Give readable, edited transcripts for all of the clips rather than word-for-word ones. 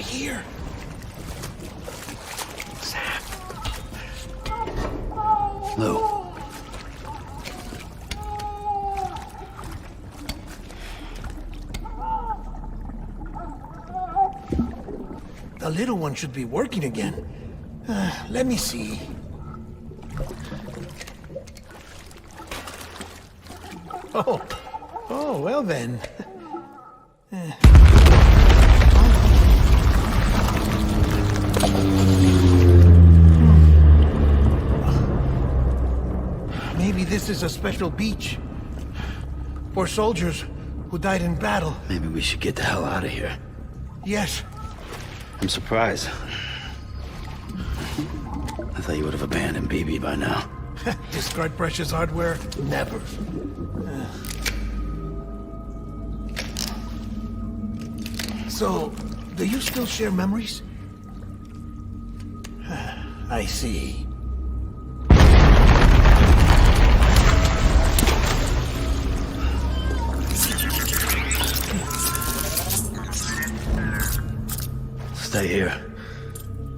here. Sam. Lou. The little one should be working again. Let me see. Oh, well then. Maybe this is a special beach. For soldiers who died in battle. Maybe we should get the hell out of here. Yes. I'm surprised. I thought you would have abandoned BB by now. Discard precious hardware? Never. So, do you still share memories? I see. Stay here.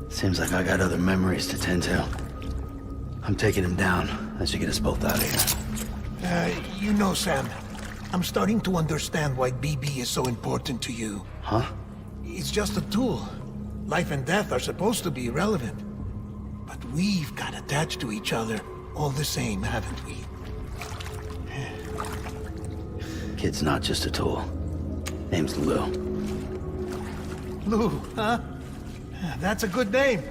Seems like I got other memories to tend to. I'm taking him down. That should get us both out of here. You know, Sam, I'm starting to understand why BB is so important to you. Huh? It's just a tool. Life and death are supposed to be irrelevant. But we've got attached to each other all the same, haven't we? Kid's not just a tool. Name's Lou. Lou, huh? That's a good name.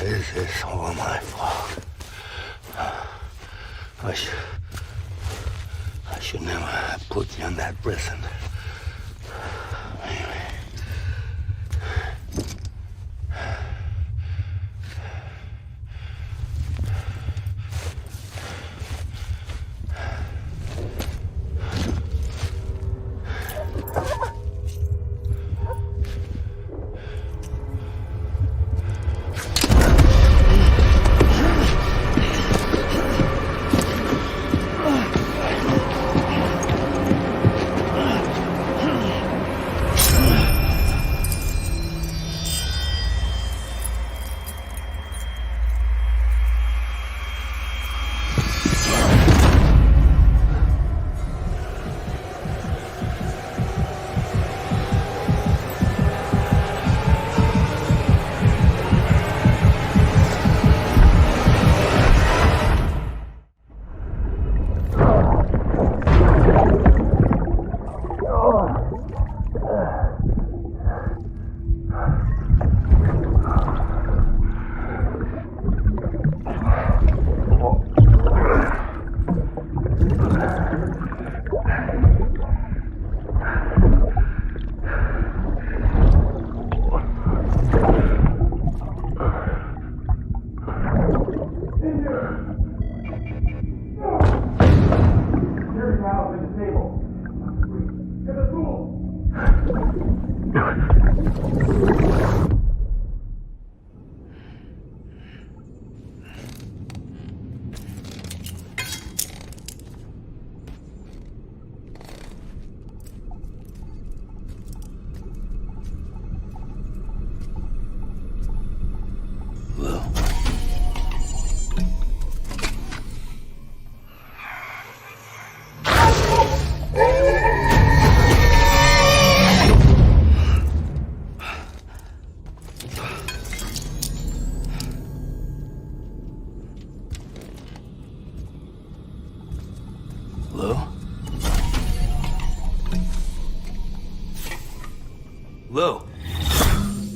This is all my fault. I should never have put you in that prison. Anyway.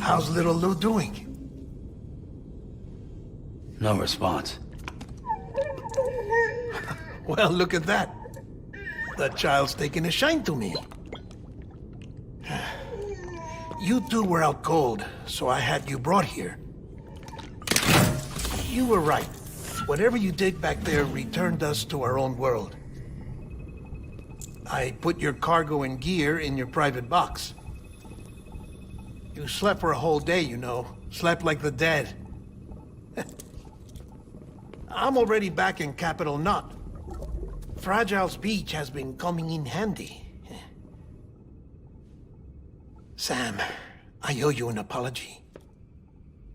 How's little Lou doing? No response. Well, look at that. The child's taking a shine to me. You two were out cold, so I had you brought here. You were right. Whatever you did back there returned us to our own world. I put your cargo and gear in your private box. You slept for a whole day, you know. Slept like the dead. I'm already back in Capital Knot. Fragile's beach has been coming in handy. Sam, I owe you an apology.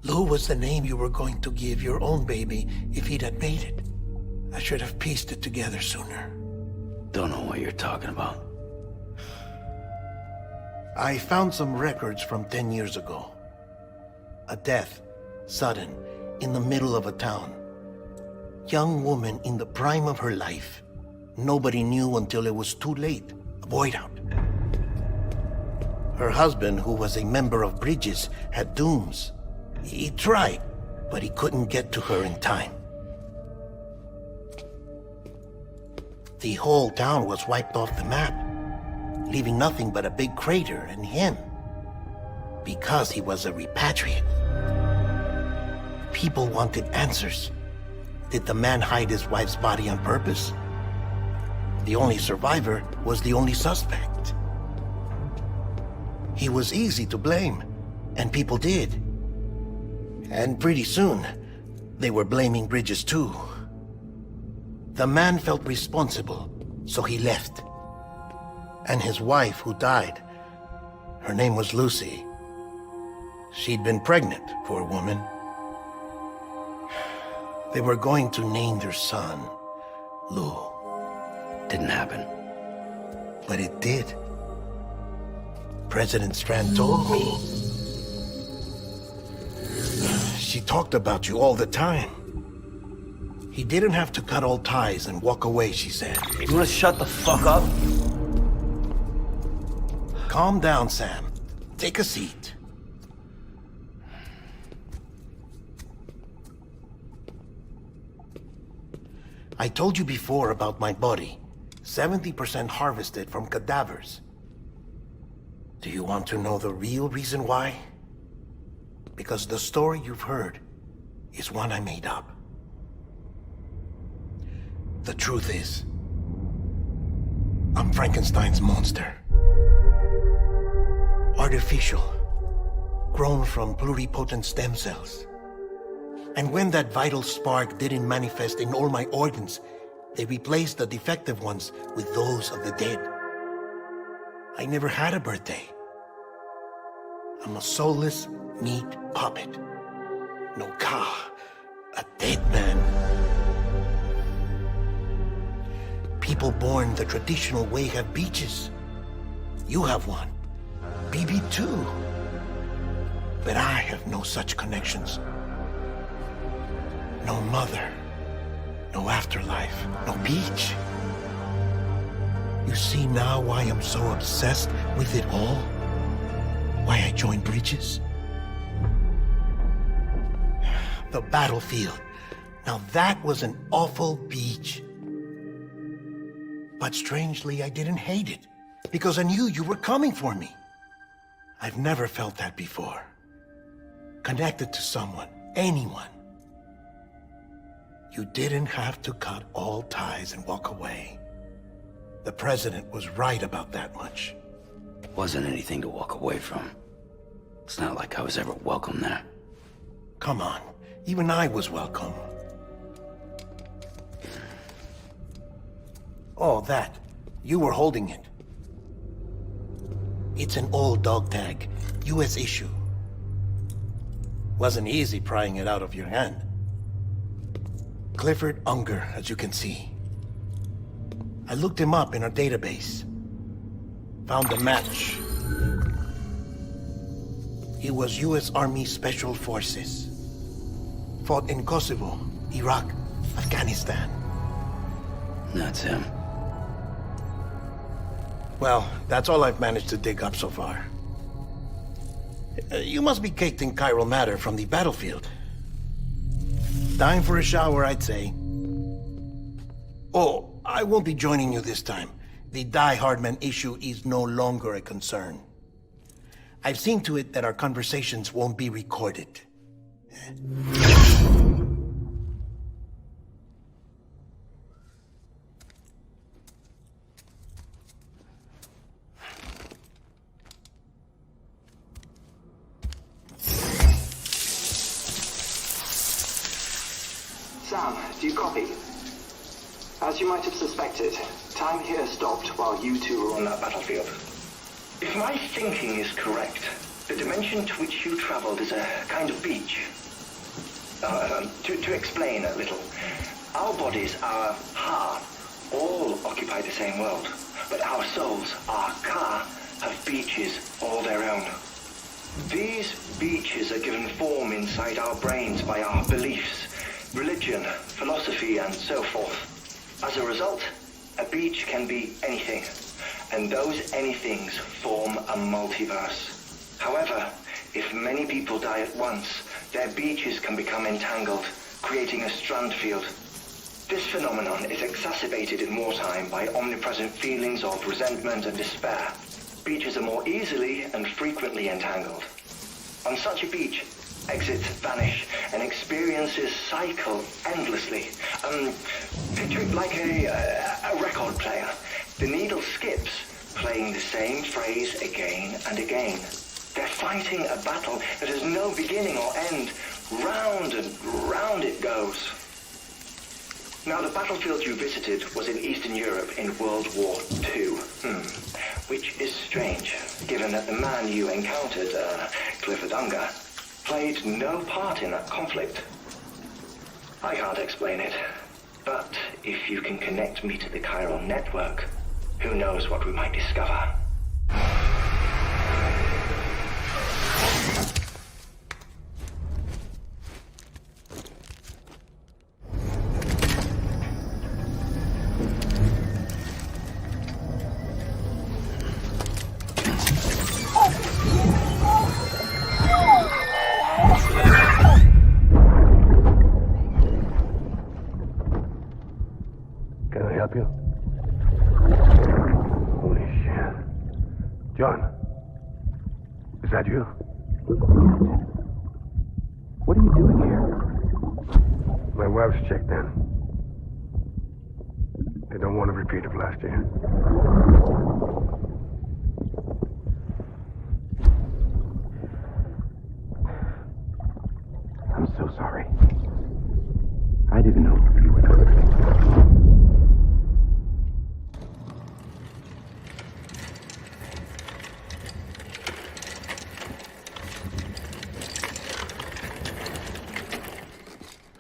Lou was the name you were going to give your own baby if he'd had made it. I should have pieced it together sooner. Don't know what you're talking about. I found some records from 10 years ago. A death, sudden, in the middle of a town. Young woman in the prime of her life. Nobody knew until it was too late. A void out. Her husband, who was a member of Bridges, had dooms. He tried, but he couldn't get to her in time. The whole town was wiped off the map, leaving nothing but a big crater and him. Because he was a repatriate. People wanted answers. Did the man hide his wife's body on purpose? The only survivor was the only suspect. He was easy to blame, and people did. And pretty soon, they were blaming Bridges too. The man felt responsible, so he left. And his wife, who died, her name was Lucy. She'd been pregnant, poor woman. They were going to name their son Lou. Didn't happen. But it did. President Strand told me. She talked about you all the time. He didn't have to cut all ties and walk away, she said. You wanna shut the fuck up? Calm down, Sam. Take a seat. I told you before about my body. 70% harvested from cadavers. Do you want to know the real reason why? Because the story you've heard is one I made up. The truth is, I'm Frankenstein's monster. Artificial, grown from pluripotent stem cells. And when that vital spark didn't manifest in all my organs, they replaced the defective ones with those of the dead. I never had a birthday. I'm a soulless meat puppet. No car, a dead man. People born the traditional way have beaches. You have one. BB too. But I have no such connections. No mother. No afterlife. No beach. You see now why I'm so obsessed with it all? Why I joined Bridges? The battlefield. Now that was an awful beach. But strangely, I didn't hate it, because I knew you were coming for me. I've never felt that before. Connected to someone, anyone. You didn't have to cut all ties and walk away. The president was right about that much. Wasn't anything to walk away from. It's not like I was ever welcome there. Come on, even I was welcome. Oh, that. You were holding it. It's an old dog tag, US issue. Wasn't easy prying it out of your hand. Clifford Unger, as you can see. I looked him up in our database. Found a match. He was US Army Special Forces. Fought in Kosovo, Iraq, Afghanistan. That's him. Well, that's all I've managed to dig up so far. You must be caked in chiral matter from the battlefield. Time for a shower, I'd say. Oh, I won't be joining you this time. The Die Hardman issue is no longer a concern. I've seen to it that our conversations won't be recorded. Sam, do you copy? As you might have suspected, time here stopped while you two were on that battlefield. If my thinking is correct, the dimension to which you traveled is a kind of beach. To explain a little, our bodies, our Ha, all occupy the same world, but our souls, our Ka, have beaches all their own. These beaches are given form inside our brains by our beliefs, religion, philosophy, and so forth. As a result, a beach can be anything, and those anythings form a multiverse. However, if many people die at once, their beaches can become entangled, creating a strand field. This phenomenon is exacerbated in wartime by omnipresent feelings of resentment and despair. Beaches are more easily and frequently entangled. On such a beach, exits vanish and experiences cycle endlessly. Picture it like a record player. The needle skips, playing the same phrase again and again. They're fighting a battle that has no beginning or end. Round and round it goes. Now, the battlefield you visited was in Eastern Europe in World War II. Which is strange, given that the man you encountered, Clifford Unger, played no part in that conflict. I can't explain it, but if you can connect me to the chiral network, who knows what we might discover. Can I help you? Holy shit. John, is that you? What are you doing here? My wife's checked in. They don't want a repeat of last year. I'm so sorry. I didn't know you were coming.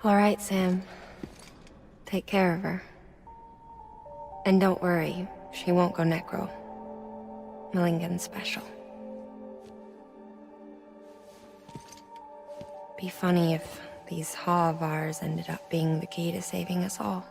All right, Sam. Take care of her. And don't worry, she won't go necro. Millingen's special. Be funny if these Ha of ours ended up being the key to saving us all.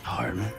Hartman.